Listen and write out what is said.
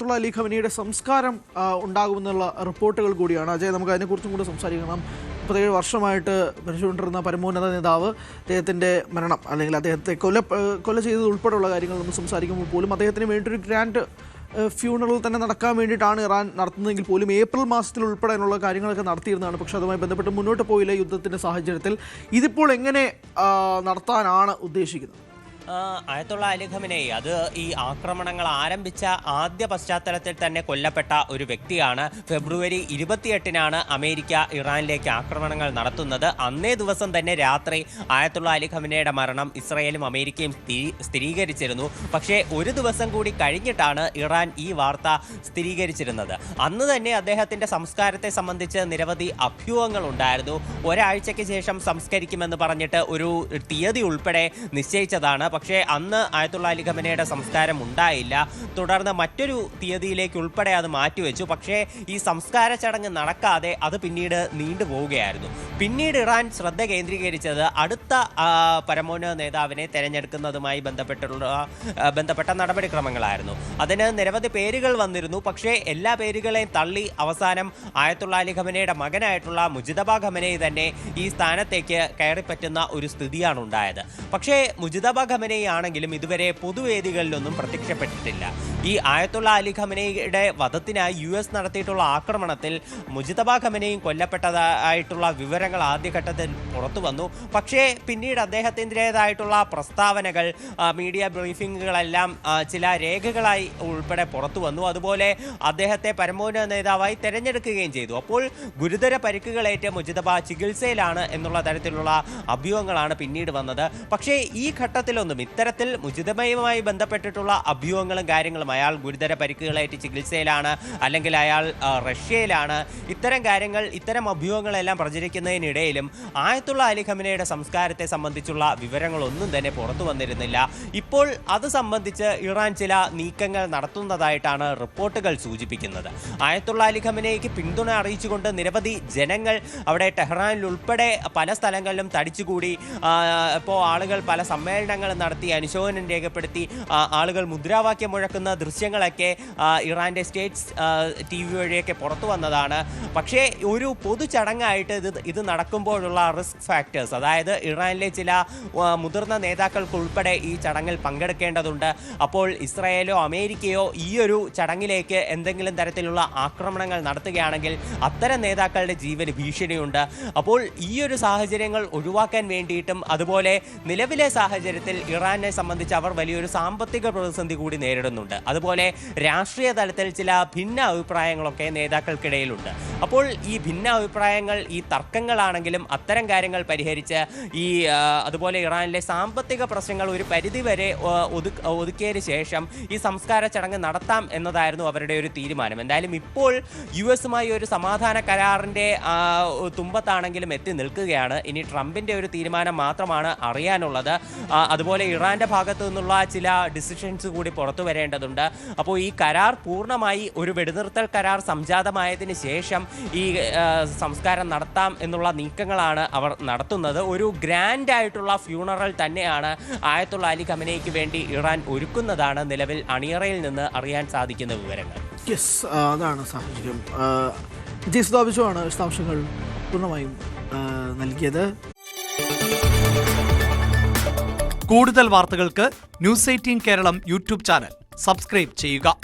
ആയത്തുള്ള അലി ഖമനിയുടെ സംസ്കാരം ഉണ്ടാകുമെന്നുള്ള റിപ്പോർട്ടുകൾ കൂടിയാണ്. അജയ്, നമുക്ക് അതിനെക്കുറിച്ചും കൂടെ സംസാരിക്കണം. 37 വർഷമായിട്ട് ഭരിച്ചുകൊണ്ടിരുന്ന പരമോന്നത നേതാവ്, അദ്ദേഹത്തിൻ്റെ മരണം അല്ലെങ്കിൽ അദ്ദേഹത്തെ കൊല ചെയ്തത് ഉൾപ്പെടെയുള്ള കാര്യങ്ങൾ നമ്മൾ സംസാരിക്കുമ്പോൾ പോലും അദ്ദേഹത്തിന് വേണ്ടിയൊരു ഗ്രാൻഡ് ഫ്യൂണറൽ തന്നെ നടക്കാൻ വേണ്ടിയിട്ടാണ് ഇറാൻ നടത്തുന്നതെങ്കിൽ പോലും ഏപ്രിൽ മാസത്തിൽ ഉൾപ്പെടെയുള്ള കാര്യങ്ങളൊക്കെ നടത്തിയിരുന്നതാണ്. പക്ഷേ അതുമായി ബന്ധപ്പെട്ട് മുന്നോട്ട് പോയില്ല യുദ്ധത്തിൻ്റെ സാഹചര്യത്തിൽ. ഇതിപ്പോൾ എങ്ങനെ നടത്താനാണ് ഉദ്ദേശിക്കുന്നത്? ആയത്തുള്ള അലി ഖമനേയി അത് ഈ ആക്രമണങ്ങൾ ആരംഭിച്ച ആദ്യ പശ്ചാത്തലത്തിൽ തന്നെ കൊല്ലപ്പെട്ട ഒരു വ്യക്തിയാണ്. ഫെബ്രുവരി 28-നാണ് അമേരിക്ക ഇറാനിലേക്ക് ആക്രമണങ്ങൾ നടത്തുന്നത്. അന്നേ ദിവസം തന്നെ രാത്രി ആയത്തുള്ള അലി ഖമനേയുടെ മരണം ഇസ്രായേലും അമേരിക്കയും സ്ഥിരീകരിച്ചിരുന്നു. പക്ഷേ ഒരു ദിവസം കൂടി കഴിഞ്ഞിട്ടാണ് ഇറാൻ ഈ വാർത്ത സ്ഥിരീകരിച്ചിരുന്നത്. അന്ന് തന്നെ അദ്ദേഹത്തിൻ്റെ സംസ്കാരത്തെ സംബന്ധിച്ച് നിരവധി അഭ്യൂഹങ്ങൾ ഉണ്ടായിരുന്നു. ഒരാഴ്ചയ്ക്ക് ശേഷം സംസ്കരിക്കുമെന്ന് പറഞ്ഞിട്ട് ഒരു തീയതി ഉൾപ്പെടെ നിശ്ചയിച്ചതാണ്. പക്ഷേ അന്ന് ആയത്തുള്ള അലി ഖമനേയുടെ സംസ്കാരം ഉണ്ടായില്ല. തുടർന്ന് മറ്റൊരു തീയതിയിലേക്ക് ഉൾപ്പെടെ അത് മാറ്റിവെച്ചു. പക്ഷേ ഈ സംസ്കാര ചടങ്ങ് നടക്കാതെ അത് പിന്നീട് നീണ്ടുപോവുകയായിരുന്നു. പിന്നീട് ഇറാൻ ശ്രദ്ധ കേന്ദ്രീകരിച്ചത് അടുത്ത പരമോന്നത നേതാവിനെ തെരഞ്ഞെടുക്കുന്നതുമായി ബന്ധപ്പെട്ട നടപടിക്രമങ്ങളായിരുന്നു. അതിന് നിരവധി പേരുകൾ വന്നിരുന്നു. പക്ഷേ എല്ലാ പേരുകളെയും തള്ളി അവസാനം ആയത്തുള്ള അലി ഖമനേയുടെ മകനായിട്ടുള്ള മുജിതബ ഖമനേയി തന്നെ ഈ സ്ഥാനത്തേക്ക് കയറിപ്പറ്റുന്ന ഒരു സ്ഥിതിയാണ് ഉണ്ടായത്. പക്ഷേ മുജിതബ ഖമനേയി ആണെങ്കിലും ഇതുവരെ പൊതുവേദികളിലൊന്നും പ്രത്യക്ഷപ്പെട്ടിട്ടില്ല. ഈ ആയത്തുള്ള അലി ഖമനേയുടെ വധത്തിനായി US നടത്തിയിട്ടുള്ള ആക്രമണത്തിൽ മുജിതബ ഖമനേയും കൊല്ലപ്പെട്ടതായിട്ടുള്ള വിവരങ്ങൾ ആദ്യഘട്ടത്തിൽ പുറത്തു വന്നു. പക്ഷേ പിന്നീട് അദ്ദേഹത്തിൻ്റെതായിട്ടുള്ള പ്രസ്താവനകൾ, മീഡിയ ബ്രീഫിങ്ങുകളെല്ലാം ചില രേഖകളായി ഉൾപ്പെടെ പുറത്തു വന്നു. അതുപോലെ അദ്ദേഹത്തെ പരമോന്നത നേതാവായി തെരഞ്ഞെടുക്കുകയും ചെയ്തു. അപ്പോൾ ഗുരുതര പരിക്കുകളേറ്റ് മുജിതബ ചികിത്സയിലാണ് എന്നുള്ള തരത്തിലുള്ള അഭ്യൂഹങ്ങളാണ് പിന്നീട് വന്നത്. പക്ഷേ ഈ ഘട്ടത്തിലൊന്നും ഇത്തരത്തിൽ മുജിതബയുമായി ബന്ധപ്പെട്ടിട്ടുള്ള അഭ്യൂഹങ്ങളും കാര്യങ്ങളും, അയാൾ ഗുരുതര പരിക്കുകളേറ്റ് ചികിത്സയിലാണ് അല്ലെങ്കിൽ അയാൾ റഷ്യയിലാണ്, ഇത്തരം കാര്യങ്ങൾ, ഇത്തരം അഭ്യൂഹങ്ങളെല്ലാം പ്രചരിക്കുന്നതിനിടയിലും ആയത്തുള്ള അലി ഖമനേയുടെ സംസ്കാരത്തെ സംബന്ധിച്ചുള്ള വിവരങ്ങളൊന്നും തന്നെ പുറത്തു വന്നിരുന്നില്ല. ഇപ്പോൾ അത് സംബന്ധിച്ച് ഇറാൻ ചില നീക്കങ്ങൾ നടത്തുന്നതായിട്ടാണ് റിപ്പോർട്ടുകൾ സൂചിപ്പിക്കുന്നത്. ആയത്തുള്ള അലി ഖമനേയ്ക്ക് പിന്തുണ അറിയിച്ചുകൊണ്ട് നിരവധി ജനങ്ങൾ അവിടെ ടെഹ്റാനിൽ ഉൾപ്പെടെ പല സ്ഥലങ്ങളിലും തടിച്ചുകൂടി. ഇപ്പോൾ ആളുകൾ പല സമ്മേളനങ്ങൾ നടത്തി അനുശോചനം രേഖപ്പെടുത്തി ആളുകൾ മുദ്രാവാക്യം മുഴക്കുന്ന ദൃശ്യങ്ങളൊക്കെ ഇറാൻ്റെ സ്റ്റേറ്റ്സ് TV വഴിയൊക്കെ പുറത്തു വന്നതാണ്. പക്ഷേ ഒരു പൊതു ചടങ്ങായിട്ട് ഇത് നടക്കുമ്പോഴുള്ള റിസ്ക് ഫാക്ടേഴ്സ്, അതായത് ഇറാനിലെ ചില മുതിർന്ന നേതാക്കൾക്കുൾപ്പെടെ ഈ ചടങ്ങിൽ പങ്കെടുക്കേണ്ടതുണ്ട്. അപ്പോൾ ഇസ്രായേലോ അമേരിക്കയോ ഈ ഒരു ചടങ്ങിലേക്ക് എന്തെങ്കിലും തരത്തിലുള്ള ആക്രമണങ്ങൾ നടത്തുകയാണെങ്കിൽ അത്തരം നേതാക്കളുടെ ജീവന് ഭീഷണിയുണ്ട്. അപ്പോൾ ഈ ഒരു സാഹചര്യങ്ങൾ ഒഴിവാക്കാൻ വേണ്ടിയിട്ടും അതുപോലെ നിലവിലെ സാഹചര്യത്തിൽ ഇറാനെ സംബന്ധിച്ച് അവർ വലിയൊരു സാമ്പത്തിക പ്രതിസന്ധി കൂടി നേരിടുന്നുണ്ട്. അതുപോലെ രാഷ്ട്രീയ തലത്തിൽ ചില ഭിന്ന അഭിപ്രായങ്ങളൊക്കെ നേതാക്കൾക്കിടയിലുണ്ട്. അപ്പോൾ ഈ ഭിന്ന അഭിപ്രായങ്ങൾ, ഈ തർക്കങ്ങളാണെങ്കിലും അത്തരം കാര്യങ്ങൾ പരിഹരിച്ച് അതുപോലെ ഇറാനിലെ സാമ്പത്തിക പ്രശ്നങ്ങൾ ഒരു പരിധിവരെ ഒതുക്കിയതിന് ശേഷം ഈ സംസ്കാര ചടങ്ങ് നടത്താം എന്നതായിരുന്നു അവരുടെ ഒരു തീരുമാനം. എന്തായാലും ഇപ്പോൾ US-മായി ഒരു സമാധാന കരാറിൻ്റെ തുമ്പത്താണെങ്കിലും എത്തി നിൽക്കുകയാണ്. ഇനി ട്രംപിൻ്റെ ഒരു തീരുമാനം മാത്രമാണ് അറിയാനുള്ളത്. അതുപോലെ ഇറാൻ്റെ ഭാഗത്തു നിന്നുള്ള ചില ഡിസിഷൻസ് കൂടി പുറത്തു വരേണ്ടതുണ്ട്. അപ്പോൾ ഈ കരാർ പൂർണ്ണമായി ഒരു വെടിനിർത്തൽ കരാർ സംജാതമായതിന് ശേഷം ഈ സംസ്കാരം നടത്താം എന്നുള്ള നീക്കങ്ങളാണ് അവർ നടത്തുന്നത്. ഒരു ഗ്രാൻഡ് ആയിട്ടുള്ള ഫ്യൂണറൽ തന്നെയാണ് ആയത്തുള്ള അലി ഖമനേയ്ക്ക് വേണ്ടി ഇറാൻ ഒരുക്കുന്നതാണ് നിലവിൽ അണിയറയിൽ നിന്ന് അറിയാൻ സാധിക്കുന്ന വിവരങ്ങൾ. അതാണ് സാഹചര്യം. ജിസ്താഭിഷമാണ് വിശദാംശങ്ങൾ പൂർണ്ണമായും നൽകിയത്. കൂടുതൽ വാർത്തകൾക്ക് News 18 Keralam YouTube channel subscribe ചെയ്യുക.